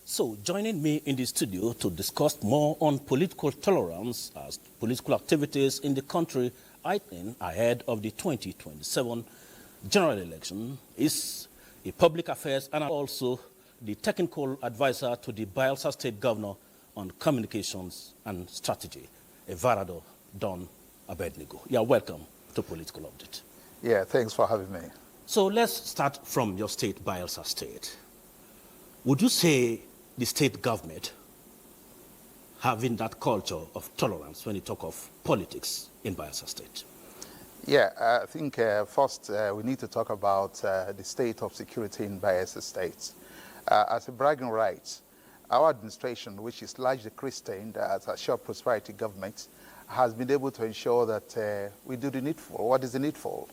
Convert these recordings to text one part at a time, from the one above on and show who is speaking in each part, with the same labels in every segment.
Speaker 1: So, joining me in the studio to discuss more on political tolerance as political activities in the country ahead of the 2027 general election is a public affairs and also the technical advisor to the Bayelsa State Governor on communications and strategy, Everardo Don Abednego. You are welcome to Political Update.
Speaker 2: Yeah, thanks for having me.
Speaker 1: So let's start from your state, Bayelsa State. Would you say the state government having that culture of tolerance when you talk of politics in Bayelsa State?
Speaker 2: Yeah, I think first we need to talk about the state of security in Bayelsa State. As a bragging right, our administration, which is largely Christian, as a short prosperity government, has been able to ensure that we do the needful. What is the needful?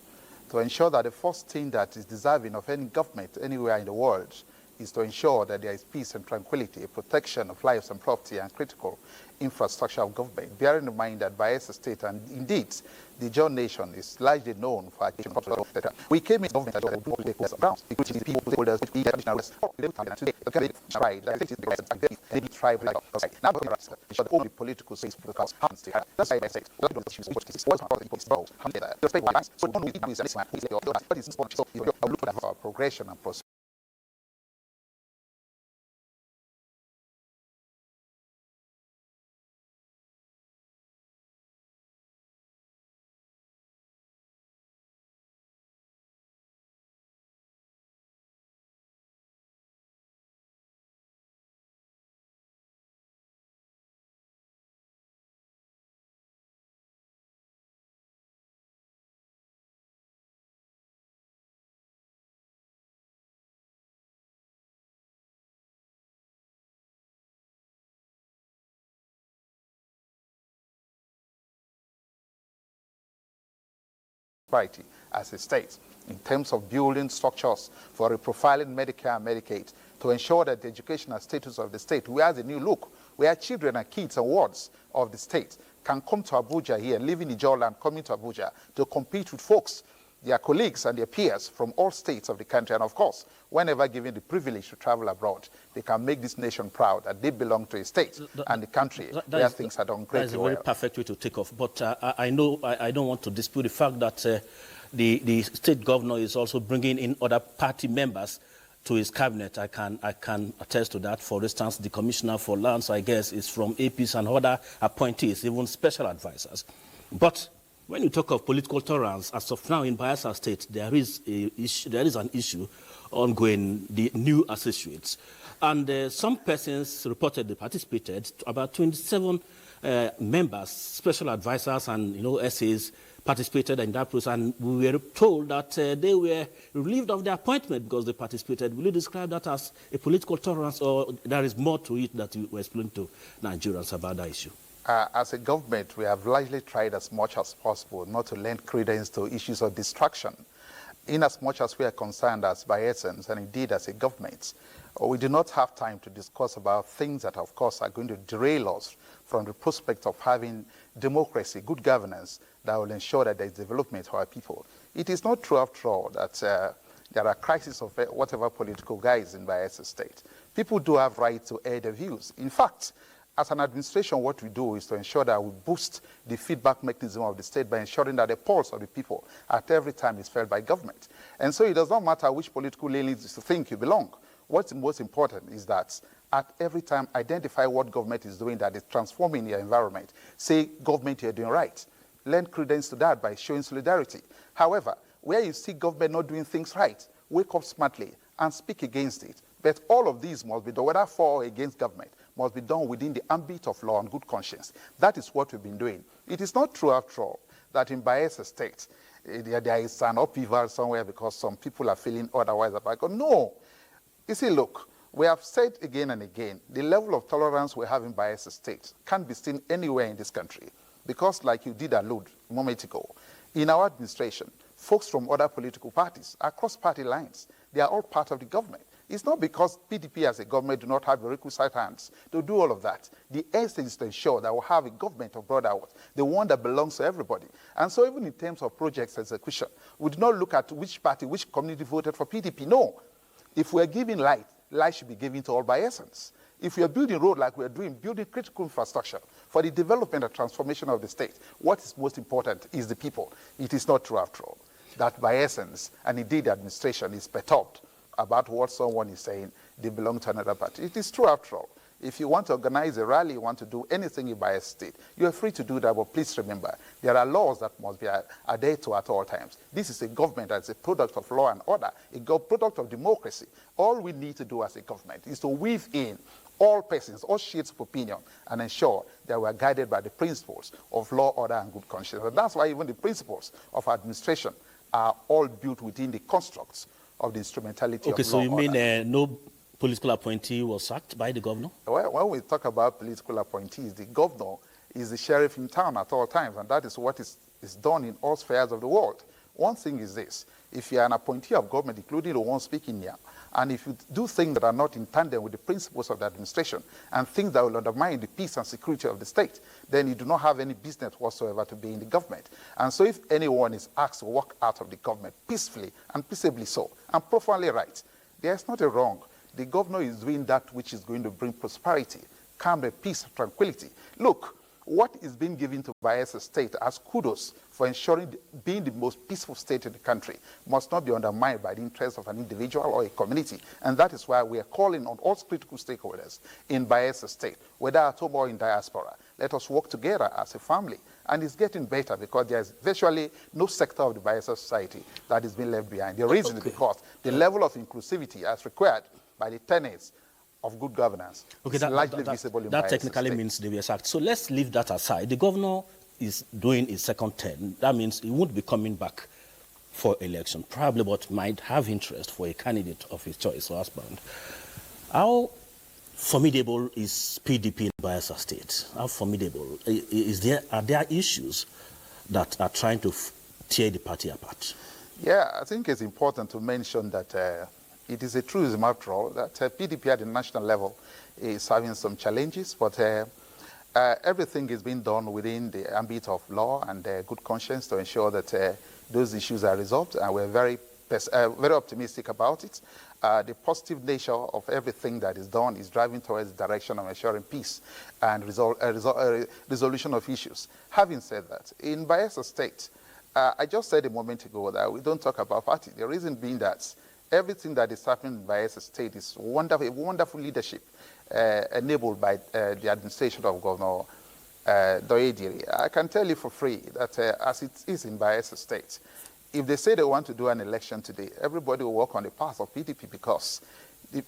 Speaker 2: To ensure that the first thing that is deserving of any government anywhere in the world is to ensure that there is peace and tranquility, protection of lives and property, and critical infrastructure of government, bearing in mind that Bayelsa State, and indeed the John nation, is largely known for action. We came in government as which is people holders, which we tribe now the only political space for the house happens to have. That's why I say what is our progression and prosperity. As a state, in terms of building structures for reprofiling Medicare and Medicaid to ensure that the educational status of the state, we have a new look, where children and kids and wards of the state can come to Abuja here, live in Nigerian, coming to Abuja to compete with folks, their colleagues and their peers from all states of the country. And of course, whenever given the privilege to travel abroad, they can make this nation proud that they belong to a state and the country where things are done greatly well.
Speaker 1: That's a very perfect way to take off. But I know I don't want to dispute the fact that the state governor is also bringing in other party members to his cabinet. I can attest to that. For instance, the commissioner for lands, I guess, is from APs and other appointees, even special advisors. But when you talk of political tolerance, as of now in Bayelsa State, there is an issue ongoing, the new associates. And some persons reportedly participated, about 27 members, special advisors and essays participated in that process, and we were told that they were relieved of their appointment because they participated. Will you describe that as a political tolerance, or there is more to it that you will explain to Nigerians about that issue?
Speaker 2: As a government, we have largely tried as much as possible not to lend credence to issues of distraction. In as much as we are concerned as Bayelsans, and indeed as a government, we do not have time to discuss about things that, of course, are going to derail us from the prospect of having democracy, good governance, that will ensure that there is development for our people. It is not true, after all, that there are crises of whatever political guise in Bayelsa State. People do have right to air their views. In fact, as an administration, what we do is to ensure that we boost the feedback mechanism of the state by ensuring that the pulse of the people at every time is felt by government. And so it does not matter which political leanings you think you belong. What's most important is that at every time identify what government is doing that is transforming your environment. Say, government, you're doing right. Lend credence to that by showing solidarity. However, where you see government not doing things right, wake up smartly and speak against it. But all of these must be done, whether for or against government, must be done within the ambit of law and good conscience. That is what we've been doing. It is not true, after all, that in Bayelsa State, there is an upheaval somewhere because some people are feeling otherwise about God. No. You see, look, we have said again and again, the level of tolerance we have in Bayelsa State can't be seen anywhere in this country. Because, like you did allude a moment ago, in our administration, folks from other political parties, across party lines, they are all part of the government. It's not because PDP as a government do not have the requisite hands to do all of that. The essence is to ensure that we'll have a government of brotherhood, the one that belongs to everybody. And so even in terms of projects execution, we do not look at which party, which community voted for PDP. No. If we're giving light, light should be given to all Bayelsans. If we are building road like we are doing, building critical infrastructure for the development and transformation of the state, what is most important is the people. It is not true after all that by essence, and indeed the administration is perturbed about what someone is saying, they belong to another party. It is true after all. If you want to organize a rally, you want to do anything in Bayelsa State, you are free to do that, but please remember, there are laws that must be adhered to at all times. This is a government that's a product of law and order, a product of democracy. All we need to do as a government is to weave in all persons, all shades of opinion, and ensure that we are guided by the principles of law, order, and good conscience. And that's why even the principles of administration are all built within the constructs of the instrumentality of law.
Speaker 1: Okay, so you mean no political appointee was sacked by the governor?
Speaker 2: Well, when we talk about political appointees, the governor is the sheriff in town at all times, and that is what is done in all spheres of the world. One thing is this: if you are an appointee of government, including the one speaking here, and if you do things that are not in tandem with the principles of the administration and things that will undermine the peace and security of the state, then you do not have any business whatsoever to be in the government. And so if anyone is asked to walk out of the government peacefully and peaceably so, and profoundly right, there is not a wrong. The governor is doing that which is going to bring prosperity, calm, peace, tranquility. Look, what is being given to Bayelsa State as kudos for ensuring being the most peaceful state in the country must not be undermined by the interests of an individual or a community. And that is why we are calling on all critical stakeholders in Bayelsa State, whether at home or in diaspora. Let us work together as a family. And it's getting better because there's virtually no sector of the Bayelsa society that is being left behind. The reason is because the level of inclusivity as required by the tenets of good governance is largely visible in Bayelsa
Speaker 1: That technically
Speaker 2: State.
Speaker 1: means they were sacked. So let's leave that aside. The governor is doing his second term. That means he won't be coming back for election, probably, but might have interest for a candidate of his choice or husband. How formidable is PDP in Bayelsa State? How formidable? Are there issues that are trying to tear the party apart?
Speaker 2: Yeah, I think it's important to mention that it is a truism, after all, that PDP at the national level is having some challenges, but everything is being done within the ambit of law and good conscience to ensure that those issues are resolved, and we're very optimistic about it. The positive nature of everything that is done is driving towards the direction of ensuring peace and resolution of issues. Having said that, in Bayelsa State, I just said a moment ago that we don't talk about party. The reason being that everything that is happening in Bayelsa State is wonderful leadership enabled by the administration of Governor Doyediri. I can tell you for free that as it is in Bayelsa State, if they say they want to do an election today, everybody will walk on the path of PDP because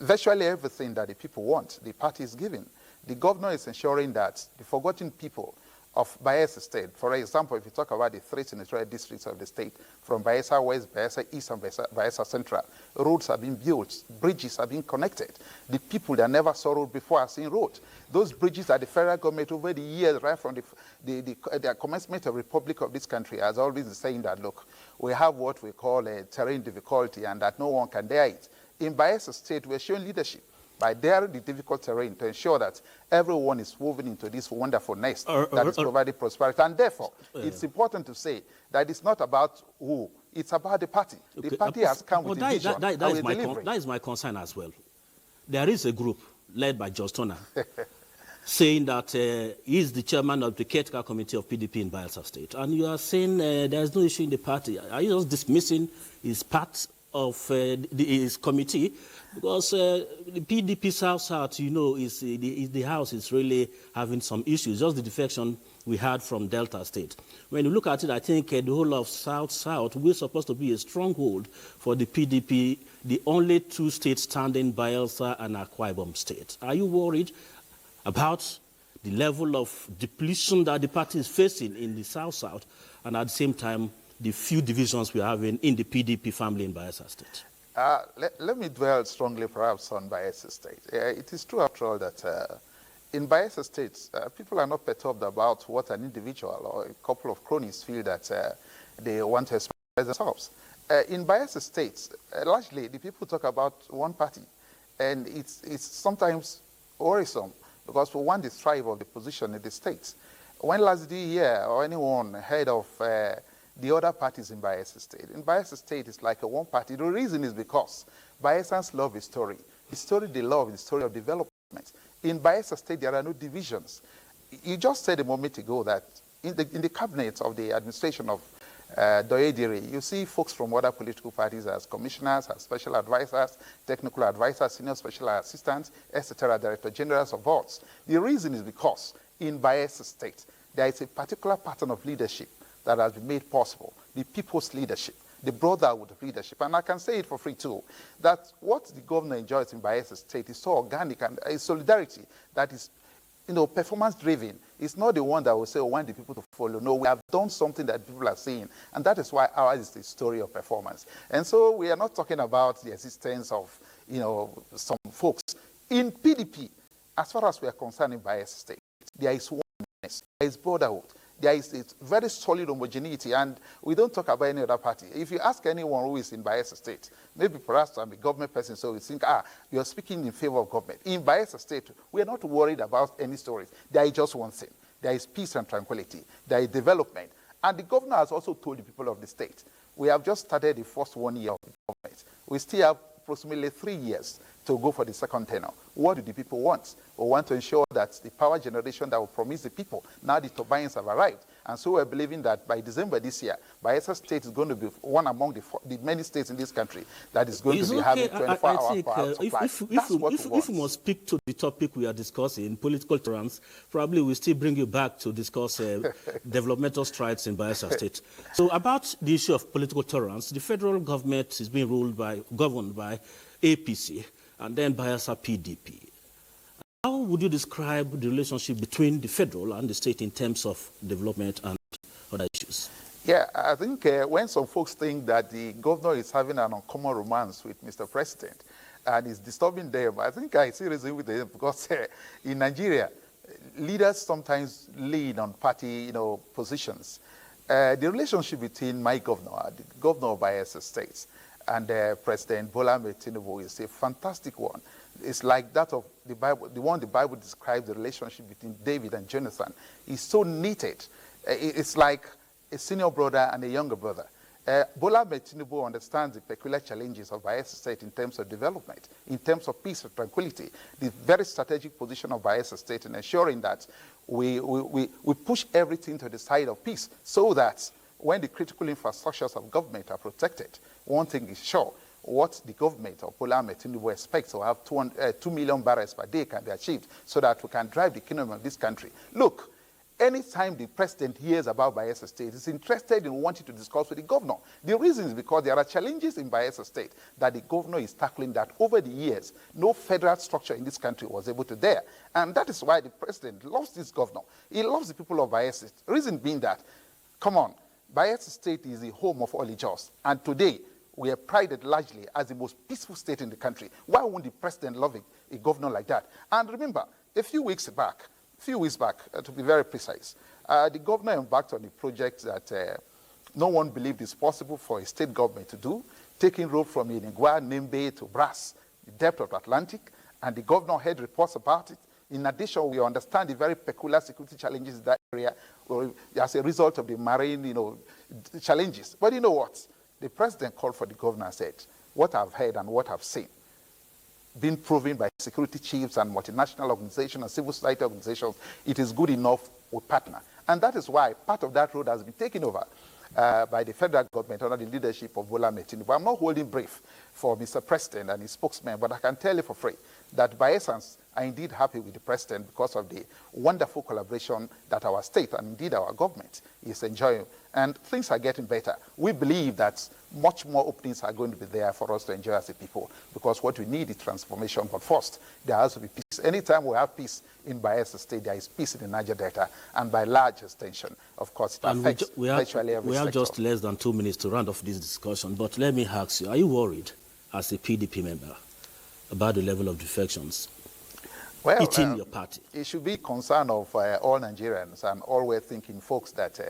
Speaker 2: virtually everything that the people want, the party is giving. The governor is ensuring that the forgotten people of Bayelsa State, for example, if you talk about the three senatorial districts of the state, from Bayelsa West, Bayelsa East, and Bayelsa Central, roads are being built, bridges are being connected. The people that never saw road before are seeing road. Those bridges that the federal government over the years, right from the commencement of the Republic of this country, has always been saying that, look, we have what we call a terrain difficulty and that no one can dare it. In Bayelsa State, we're showing leadership by daring the difficult terrain to ensure that everyone is woven into this wonderful nest that is providing prosperity. And therefore, it's important to say that it's not about who, it's about the party. Okay. The party has come with a vision.
Speaker 1: That is my concern as well. There is a group led by George Turner saying that he is the chairman of the caretaker committee of PDP in Bayelsa State. And you are saying there's no issue in the party. Are you just dismissing his part of his committee? Because the PDP South, you know, the House is really having some issues. Just the defection we had from Delta State. When you look at it, I think the whole of South, we're supposed to be a stronghold for the PDP, the only two states standing, Bayelsa and Akwa Ibom State. Are you worried about the level of depletion that the party is facing in the South, and at the same time, the few divisions we're having in the PDP family in Bayelsa State?
Speaker 2: Let me dwell strongly perhaps on Bayelsa State. It is true after all that in Bayelsa State, people are not perturbed about what an individual or a couple of cronies feel that they want to express themselves. In Bayelsa State, largely the people talk about one party, and it's sometimes worrisome because for one, the strive of the position in the state. When last did you hear or anyone heard of the other parties in Bayelsa State? In Bayelsa State, it's like a one party. The reason is because Bayelsans love history. The story they love is the story of development. In Bayelsa State, there are no divisions. You just said a moment ago that in the cabinet of the administration of Doyediri, you see folks from other political parties as commissioners, as special advisors, technical advisors, senior special assistants, etc., director generals of boards. The reason is because in Bayelsa State, there is a particular pattern of leadership that has been made possible, the people's leadership, the brotherhood of leadership. And I can say it for free too, that what the governor enjoys in Bayelsa State is so organic and a solidarity that is, performance driven. It's not the one that will say, oh, want the people to follow. No, we have done something that people are seeing. And that is why ours is the story of performance. And so we are not talking about the existence of, some folks. In PDP, as far as we are concerned in Bayelsa State, there is oneness, there is brotherhood, there is a very solid homogeneity, and we don't talk about any other party. If you ask anyone who is in Bayelsa State, maybe perhaps I'm a government person, so we think, you're speaking in favor of government. In Bayelsa State, we are not worried about any stories. There is just one thing. There is peace and tranquility. There is development. And the governor has also told the people of the state, we have just started the first 1 year of the government. We still have approximately 3 years to go for the second tenure. What do the people want? We want to ensure that the power generation that will promise the people, now the turbines have arrived. And so we're believing that by December this year, Bayelsa State is going to be one among the many states in this country that is going to be having 24-hour power supply.
Speaker 1: If we must speak to the topic we are discussing, political tolerance, probably we'll still bring you back to discuss developmental strides in Bayelsa State. So about the issue of political tolerance, the federal government is being governed by APC and then Bayelsa PDP. How would you describe the relationship between the federal and the state in terms of development and other issues?
Speaker 2: Yeah, I think when some folks think that the governor is having an uncommon romance with Mr. President and is disturbing them, I think I see reason with them because in Nigeria, leaders sometimes lean on party positions. The relationship between my governor, the governor of Bayelsa State, and President Bola Ahmed Tinubu is a fantastic one. It's like that of the Bible, the one the Bible describes the relationship between David and Jonathan. It's so knitted. It's like a senior brother and a younger brother. Bola Ahmed Tinubu understands the peculiar challenges of Bayelsa State in terms of development, in terms of peace and tranquility, the very strategic position of Bayelsa State in ensuring that we push everything to the side of peace so that when the critical infrastructures of government are protected, one thing is sure, what the government of Bola Ahmed Tinubu expects to have 2 million barrels per day can be achieved so that we can drive the economy of this country. Look, anytime the president hears about Bayelsa State, he's interested in wanting to discuss with the governor. The reason is because there are challenges in Bayelsa State that the governor is tackling that over the years, no federal structure in this country was able to dare. And that is why the president loves this governor. He loves the people of Bayelsa State. Reason being that, come on, Bayelsa State is the home of all the just. And today, we are prided largely as the most peaceful state in the country. Why won't the president love a governor like that? And remember, a few weeks back, to be very precise, the governor embarked on a project that no one believed is possible for a state government to do, taking road from Inigwa, Nembe to Brass, the depth of the Atlantic, and the governor had reports about it. In addition, we understand the very peculiar security challenges in that area as a result of the marine, challenges. But you know what? The president called for the governor and said, what I've heard and what I've seen, been proven by security chiefs and multinational organizations and civil society organizations, it is good enough we partner. And that is why part of that road has been taken over by the federal government under the leadership of Bola Ahmed Tinubu. I'm not holding brief for Mr. President and his spokesman, but I can tell you for free that Bayelsans are indeed happy with the president because of the wonderful collaboration that our state and indeed our government is enjoying. And things are getting better. We believe that much more openings are going to be there for us to enjoy as a people because what we need is transformation. But first, there has to be peace. Anytime we have peace in Bayelsa State, there is peace in the Niger Delta. And by large extension, of course, it affects virtually every sector.
Speaker 1: We have just less than 2 minutes to round off this discussion. But let me ask you, are you worried as a PDP member about the level of defections eating your party?
Speaker 2: It should be concern of all Nigerians and all well-thinking folks that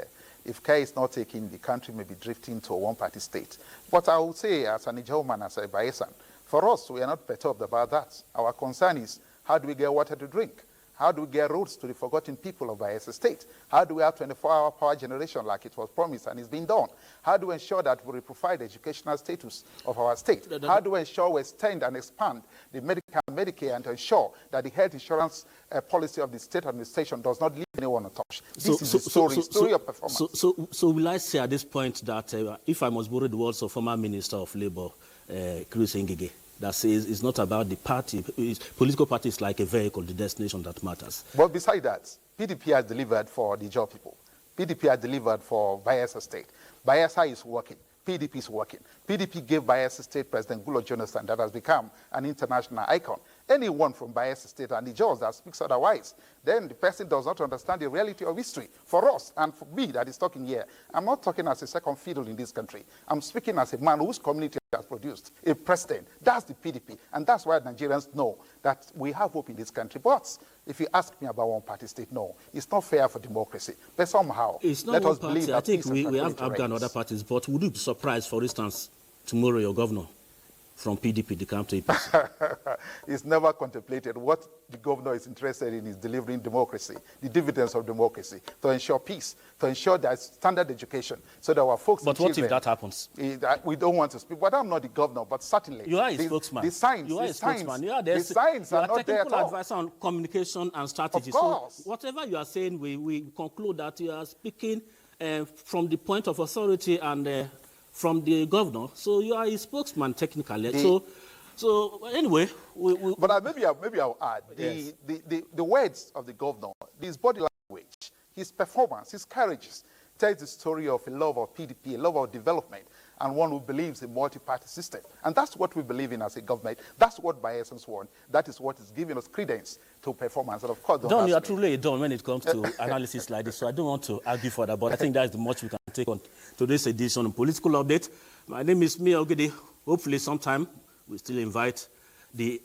Speaker 2: if care is not taken, the country may be drifting to a one-party state. But I would say, as a Nigerian, as a Bayelsan, for us, we are not perturbed about that. Our concern is, how do we get water to drink? How do we get roads to the forgotten people of Bayelsa State? How do we have 24-hour power generation like it was promised and it's been done? How do we ensure that we provide the educational status of our state? How do we ensure we extend and expand the Medicare and to ensure that the health insurance policy of the state administration does not leave anyone untouched? This is the story of performance.
Speaker 1: So will I say at this point that if I must borrow the words of former Minister of Labour, Chris Ngige, that says it's not about the party, political party is like a vehicle, the destination that matters.
Speaker 2: But beside that, PDP has delivered for the job people. PDP has delivered for Bayelsa State. Bayelsa is working. PDP is working. PDP gave Bayelsa State President Goodluck Jonathan that has become an international icon. Anyone from Bayelsa State and the judge that speaks otherwise, then the person does not understand the reality of history. For us and for me that is talking here, I'm not talking as a second fiddle in this country. I'm speaking as a man whose community has produced a president. That's the PDP. And that's why Nigerians know that we have hope in this country. But if you ask me about one-party state, no, it's not fair for democracy. But somehow,
Speaker 1: it's not one party. I think we have Afghan other parties, but would you be surprised, for instance, tomorrow your governor from PDP to come to APC?
Speaker 2: It's never contemplated. What the governor is interested in is delivering democracy, the dividends of democracy, to ensure peace, to ensure that standard education, so that our folks.
Speaker 1: But what if that happens?
Speaker 2: We don't want to speak. But I'm not the governor. But certainly,
Speaker 1: you are a spokesman.
Speaker 2: The signs,
Speaker 1: you are a spokesman. You are the
Speaker 2: signs are not there at all.
Speaker 1: Technical advisor on communication and strategy.
Speaker 2: Of course.
Speaker 1: So whatever you are saying, we conclude that you are speaking from the point of authority and. From the governor, so you are a spokesman technically. So anyway,
Speaker 2: but maybe I'll add
Speaker 1: yes.
Speaker 2: the words of the governor, his body language, his performance, his courage tells the story of a love of PDP, a love of development, and one who believes in multi-party system. And that's what we believe in as a government. That's what Bayelsans want. That is what is giving us credence to performance. And of course,
Speaker 1: Don, you are truly done when it comes to analysis like this. So I don't want to argue further, but I think that's the much we can take on today's edition of Political Update. My name is Mia Ogede. Hopefully sometime we still invite the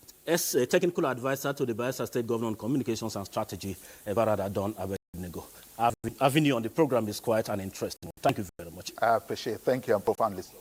Speaker 1: technical advisor to the Bayelsa State Governor on Communications and Strategy, Evarada Don Abednego. Having you on the program is quite an interesting one. Thank you very much.
Speaker 2: I appreciate it. Thank you. I'm profoundly so.